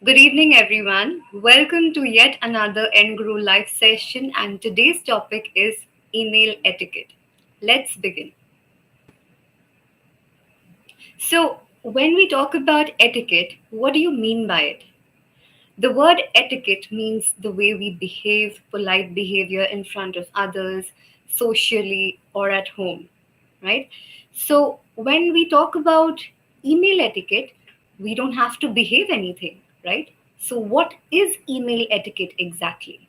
Good evening, everyone. Welcome to yet another Enguru live session, and today's topic is email etiquette. Let's begin. So, when we talk about etiquette, what do you mean by it? The word etiquette means the way we behave, polite behavior in front of others, socially, or at home, right? So, when we talk about email etiquette, we don't have to behave anything, right? So, what is email etiquette exactly?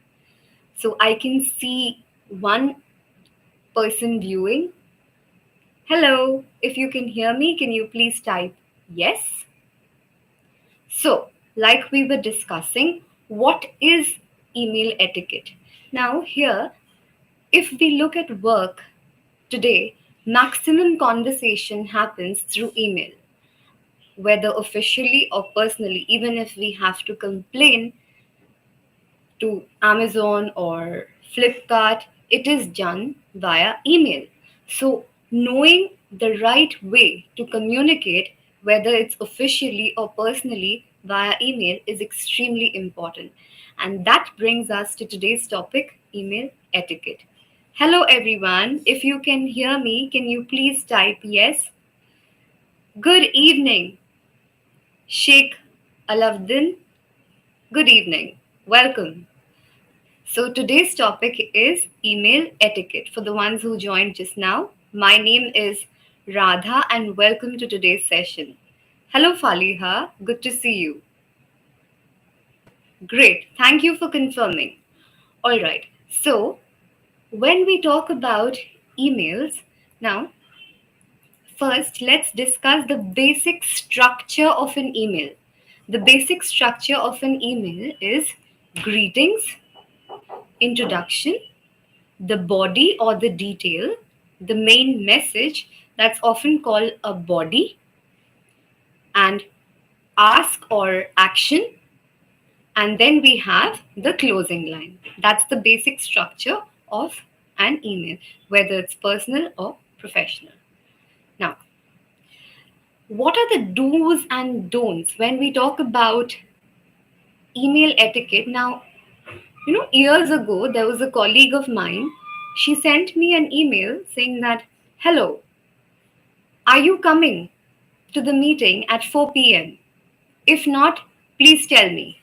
So, I can see one person viewing. Hello, if you can hear me, can you please type yes? So, like we were discussing, what is email etiquette? Now, here, if we look at work today, maximum conversation happens through email, whether officially or personally, even if we have to complain to Amazon or Flipkart, it is done via email. So, knowing the right way to communicate, whether it's officially or personally via email, is extremely important. And that brings us to today's topic, email etiquette. Hello, everyone. If you can hear me, can you please type yes? Good evening, Sheikh Aladdin. Good evening. Welcome. So today's topic is email etiquette. For the ones who joined just now, my name is Radha and welcome to today's session. Hello Faliha, good to see you. Great, thank you for confirming. All right, so when we talk about emails, now first let's discuss the basic structure of an email. The basic structure of an email is greetings, introduction, the body or the detail, the main message that's often called a body, and ask or action, and then we have the closing line. That's the basic structure of an email, whether it's personal or professional. Now, what are the do's and don'ts when we talk about email etiquette? Now, years ago, there was a colleague of mine. She sent me an email saying that, hello, are you coming to the meeting at 4 p.m.? If not, please tell me.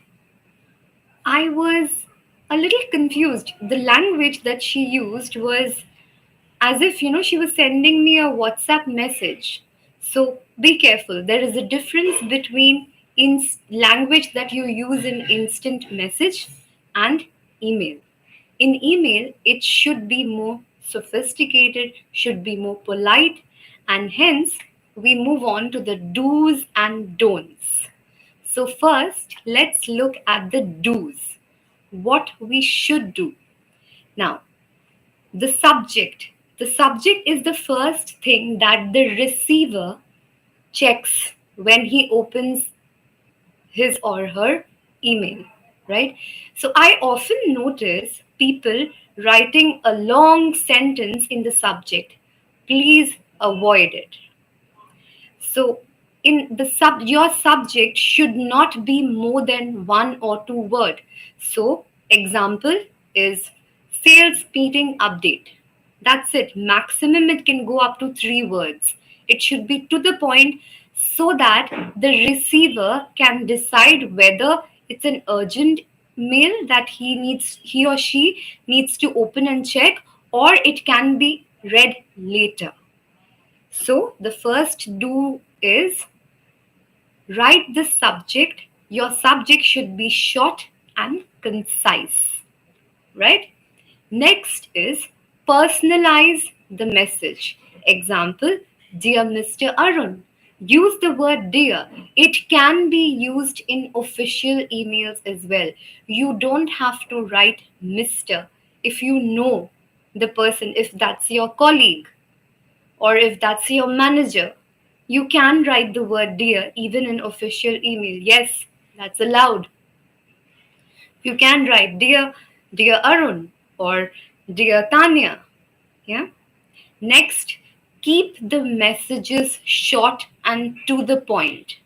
I was a little confused. The language that she used was as if, she was sending me a WhatsApp message. So be careful. There is a difference between language that you use in instant message and email. In email, it should be more sophisticated, should be more polite, and hence we move on to the do's and don'ts. So, first, let's look at the do's. What we should do. Now, the subject. The subject is the first thing that the receiver checks when he opens his or her email, right? So I often notice people writing a long sentence in the subject. Please avoid it. So in the your subject should not be more than one or two word. So example is sales meeting update. That's it. Maximum it can go up to 3 words. It should be to the point so that the receiver can decide whether it's an urgent mail that he or she needs to open and check, or it can be read later. So the first do is write the subject. Your subject should be short and concise, right? Next is personalize the message. Example, dear Mr. Arun. Use the word dear. It can be used in official emails as well. You don't have to write Mr. if you know the person, if that's your colleague or if that's your manager. You can write the word dear even in official email. Yes, that's allowed. You can write dear Arun or dear Tanya. Yeah. Next, keep the messages short and to the point.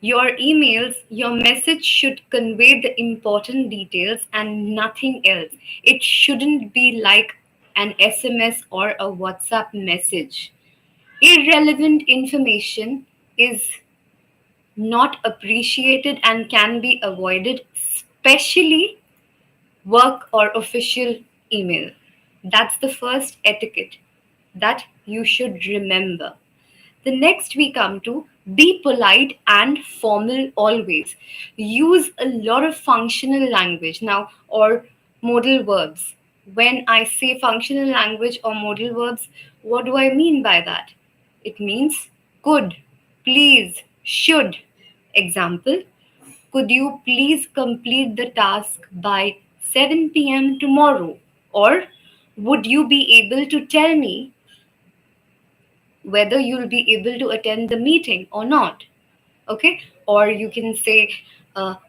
Your emails, your message should convey the important details and nothing else. It shouldn't be like an SMS or a WhatsApp message. Irrelevant information is not appreciated and can be avoided, especially work or official email. That's the first etiquette that you should remember. The next we come to be polite and formal always. Use a lot of functional language now or modal verbs. When I say functional language or modal verbs, what do I mean by that? It means could, please, should. Example, could you please complete the task by 7 p.m. tomorrow? Or would you be able to tell me whether you'll be able to attend the meeting or not? Okay, or you can say,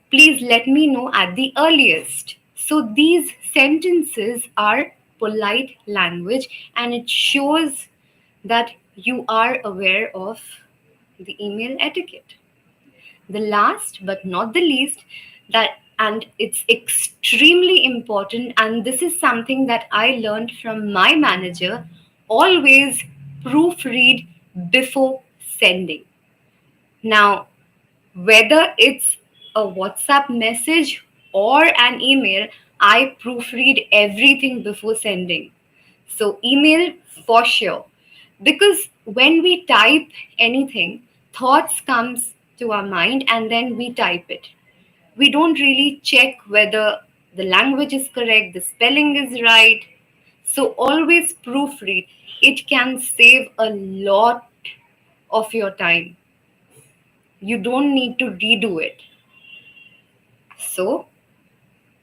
please let me know at the earliest. So these sentences are polite language and it shows that you are aware of the email etiquette. The last but not the least, that and it's extremely important, and this is something that I learned from my manager, always proofread before sending. Now, whether it's a WhatsApp message or an email, I proofread everything before sending. So, email for sure. Because when we type anything, thoughts comes to our mind and then we type it. We don't really check whether the language is correct, the spelling is right. So always proofread. It can save a lot of your time. You don't need to redo it. So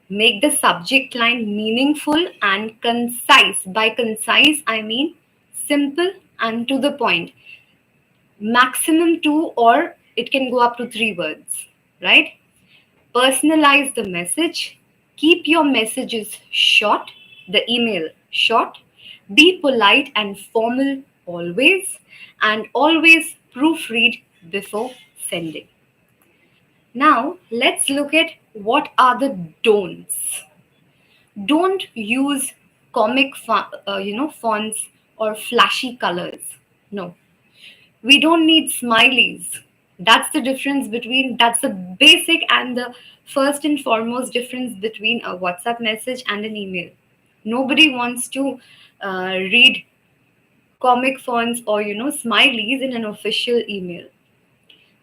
make the subject line meaningful and concise. By concise, I mean simple and to the point. Maximum two, or it can go up to 3 words, right? Personalize the message. Keep your messages short, the email short. Be polite and formal always, and always proofread before sending. Now, let's look at what are the don'ts. Don't use fonts or flashy colors. No, we don't need smileys. That's the basic and the first and foremost difference between a WhatsApp message and an email. Nobody wants to read comic fonts or smileys in an official email.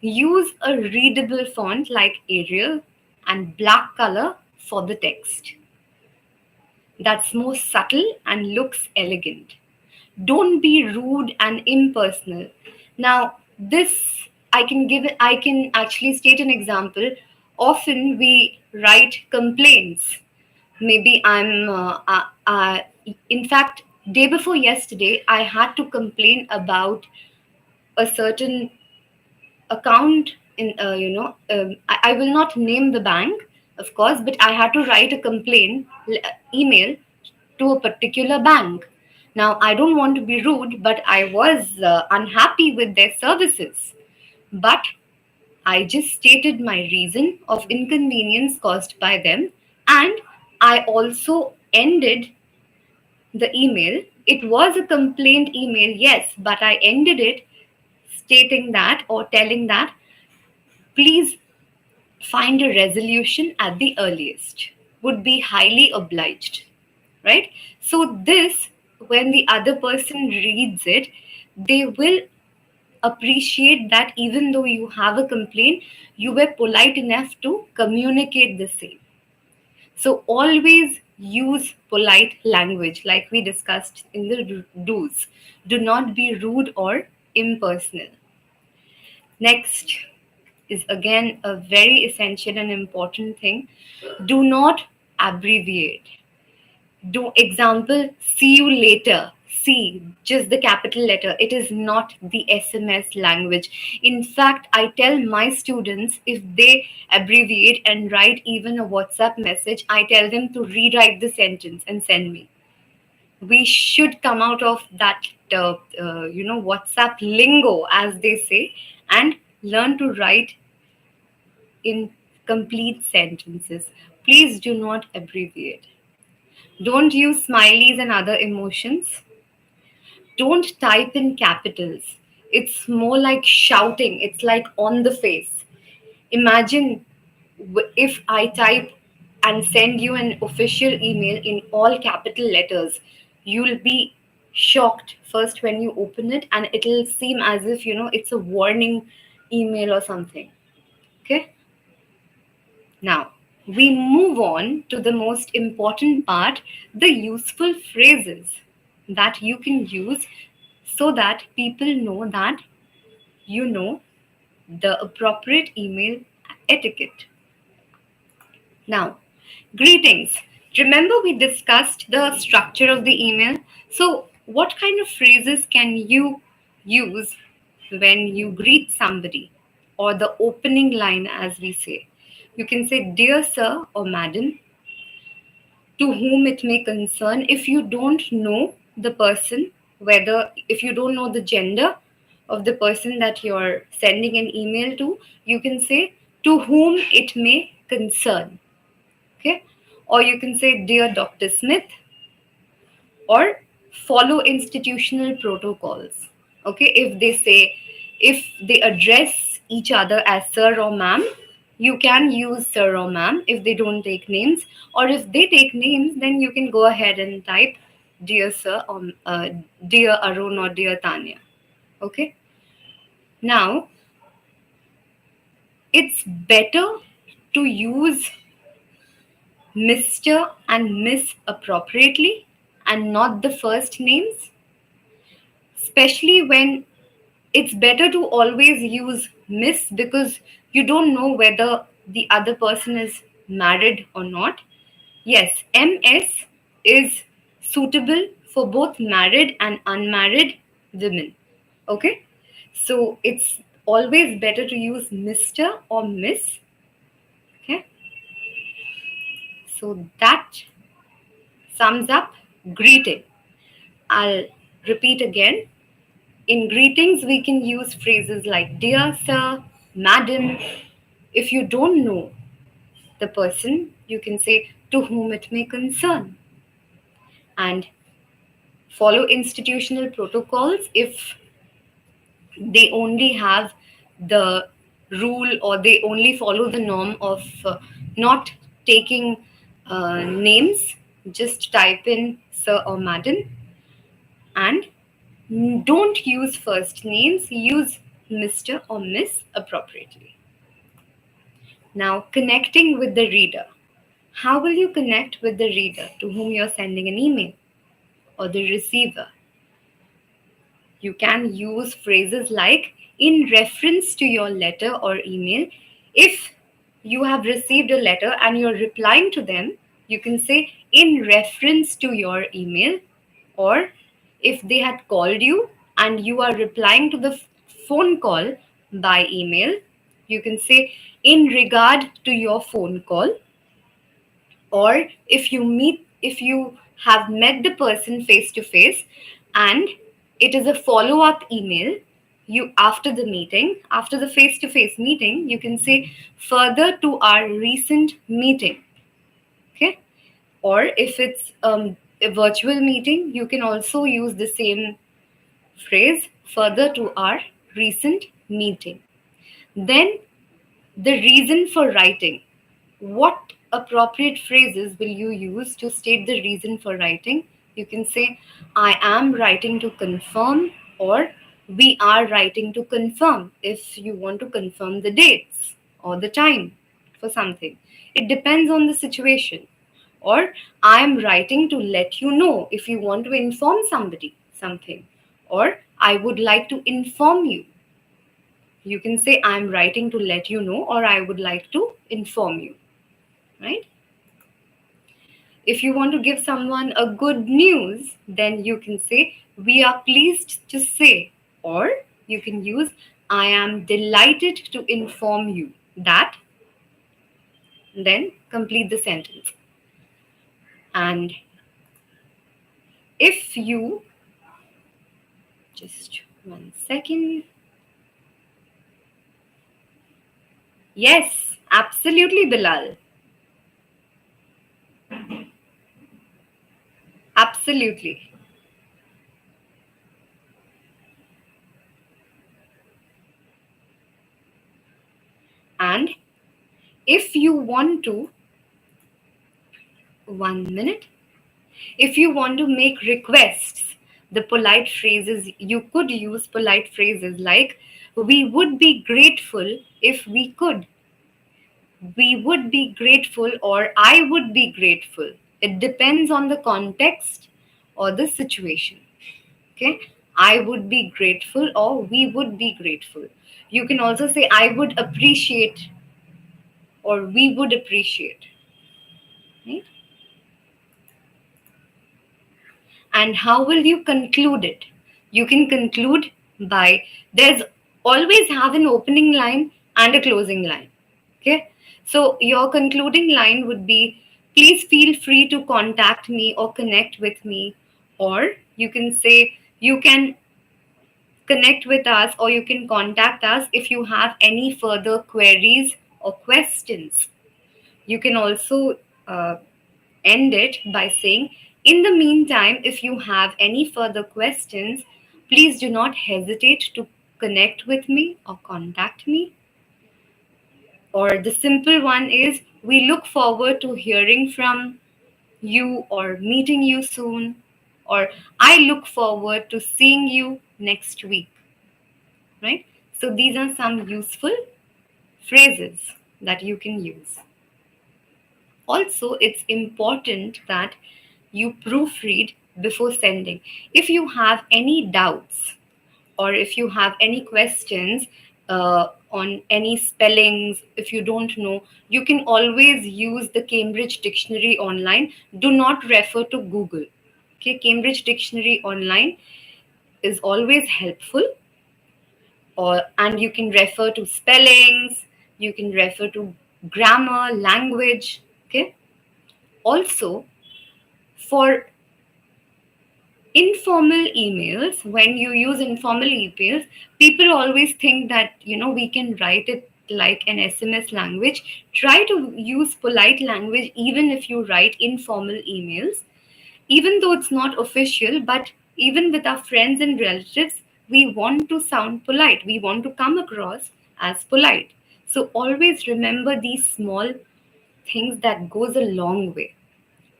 Use a readable font like Arial and black color for the text. That's more subtle and looks elegant. Don't be rude and impersonal. Now, this I can actually state an example. Often we write complaints. Maybe in fact, day before yesterday, I had to complain about a certain account in I will not name the bank, of course, but I had to write a email to a particular bank. Now I don't want to be rude, but I was unhappy with their services. But I just stated my reason of inconvenience caused by them, and I also ended the email. It was a complaint email, yes, but I ended it stating that or telling that please find a resolution at the earliest. Would be highly obliged, right? So, this, when the other person reads it, they will appreciate that even though you have a complaint, you were polite enough to communicate the same. So, always use polite language, like we discussed in the do's. Do not be rude or impersonal. Next is again a very essential and important thing. Do not abbreviate. Do example, see you later. See, just the capital letter. It is not the SMS language. In fact, I tell my students if they abbreviate and write even a WhatsApp message, I tell them to rewrite the sentence and send me. We should come out of that WhatsApp lingo, as they say, and learn to write in complete sentences. Please do not abbreviate. Don't use smileys and other emotions. Don't type in capitals. It's more like shouting, it's like on the face. Imagine if I type and send you an official email in all capital letters, you'll be shocked first when you open it, and it'll seem as if, it's a warning email or something. Okay? Now, we move on to the most important part, the useful phrases that you can use so that people know that you know the appropriate email etiquette. Now, greetings. Remember, we discussed the structure of the email. So, what kind of phrases can you use when you greet somebody, or the opening line, as we say? You can say, Dear Sir or Madam, to whom it may concern. If you don't know the person, whether if you don't know the gender of the person that you're sending an email to, you can say, To whom it may concern. Okay, or you can say, Dear Dr. Smith, or follow institutional protocols. Okay, if they address each other as sir or ma'am, you can use sir or ma'am if they don't take names. Or if they take names, then you can go ahead and type dear sir, or dear Arun, or dear Tanya. Okay, now it's better to use Mr. and Miss appropriately and not the first names, especially when it's better to always use Miss, because you don't know whether the other person is married or not. Yes, MS is suitable for both married and unmarried women. Okay, so it's always better to use Mr. or Miss. Okay, so that sums up greeting. I'll repeat again. In greetings, we can use phrases like dear sir, madam. If you don't know the person, you can say to whom it may concern. And follow institutional protocols if they only have the rule, or they only follow the norm of not taking names. Just type in sir or madam, and don't use first names, use Mr. or Miss appropriately. Now, connecting with the reader. How will you connect with the reader to whom you're sending an email, or the receiver? You can use phrases like in reference to your letter or email. If you have received a letter and you're replying to them, you can say in reference to your email. Or if they had called you and you are replying to the phone call by email, you can say in regard to your phone call. Or if you have met the person face to face and it is a follow up email, you after the face to face meeting, you can say further to our recent meeting. Okay, or if it's a virtual meeting, you can also use the same phrase, further to our recent meeting. Then the reason for writing. What appropriate phrases will you use to state the reason for writing? You can say, I am writing to confirm, or we are writing to confirm if you want to confirm the dates or the time for something. It depends on the situation. Or I am writing to let you know if you want to inform somebody something. Or I would like to inform you. You can say, I'm writing to let you know, or I would like to inform you, right? If you want to give someone a good news, then you can say, we are pleased to say, or you can use, I am delighted to inform you that, then complete the sentence. And if you, just 1 second. Yes, Absolutely, Bilal. Absolutely. And if you want to, 1 minute, if you want to make requests, the polite phrases, you could use polite phrases like, we would be grateful if we could, we would be grateful, or I would be grateful. It depends on the context or the situation. Okay, I would be grateful or we would be grateful. You can also say, I would appreciate or we would appreciate. Right? And how will you conclude it? You can conclude by, there's always have an opening line and a closing line. Okay, so your concluding line would be, please feel free to contact me or connect with me. Or you can say, you can connect with us or you can contact us if you have any further queries or questions. You can also uh, end it by saying, in the meantime, if you have any further questions, please do not hesitate to connect with me or contact me. Or the simple one is, we look forward to hearing from you or meeting you soon. Or I look forward to seeing you next week. Right? So these are some useful phrases that you can use. Also, it's important that you proofread before sending. If you have any doubts or if you have any questions on any spellings, if you don't know, you can always use the Cambridge Dictionary online. Do not refer to Google. Okay, Cambridge Dictionary online is always helpful, or and you can refer to spellings, you can refer to grammar, language. Okay, also for informal emails, when you use informal emails, people always think that we can write it like an SMS language. Try to use polite language even if you write informal emails, even though it's not official. But even with our friends and relatives, we want to sound polite, we want to come across as polite. So always remember these small things that goes a long way,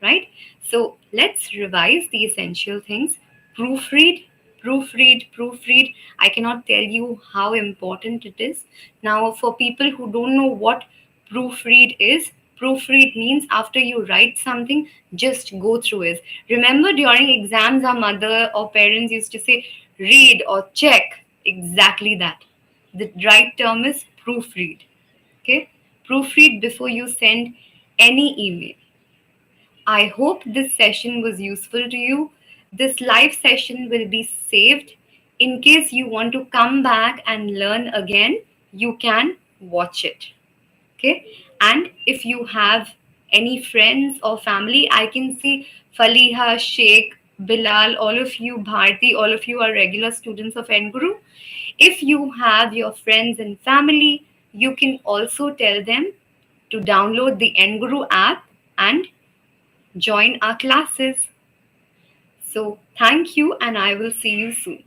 right? So let's revise the essential things. Proofread, proofread, proofread. I cannot tell you how important it is. Now, for people who don't know what proofread is, proofread means after you write something, just go through it. Remember, during exams, our mother or parents used to say, read or check. Exactly that. The right term is proofread. Okay? Proofread before you send any email. I hope this session was useful to you. This live session will be saved. In case you want to come back and learn again, you can watch it. Okay. And if you have any friends or family, I can see Faliha, Sheikh, Bilal, all of you, Bharti, all of you are regular students of Enguru. If you have your friends and family, you can also tell them to download the Enguru app and join our classes. So, thank you, and I will see you soon.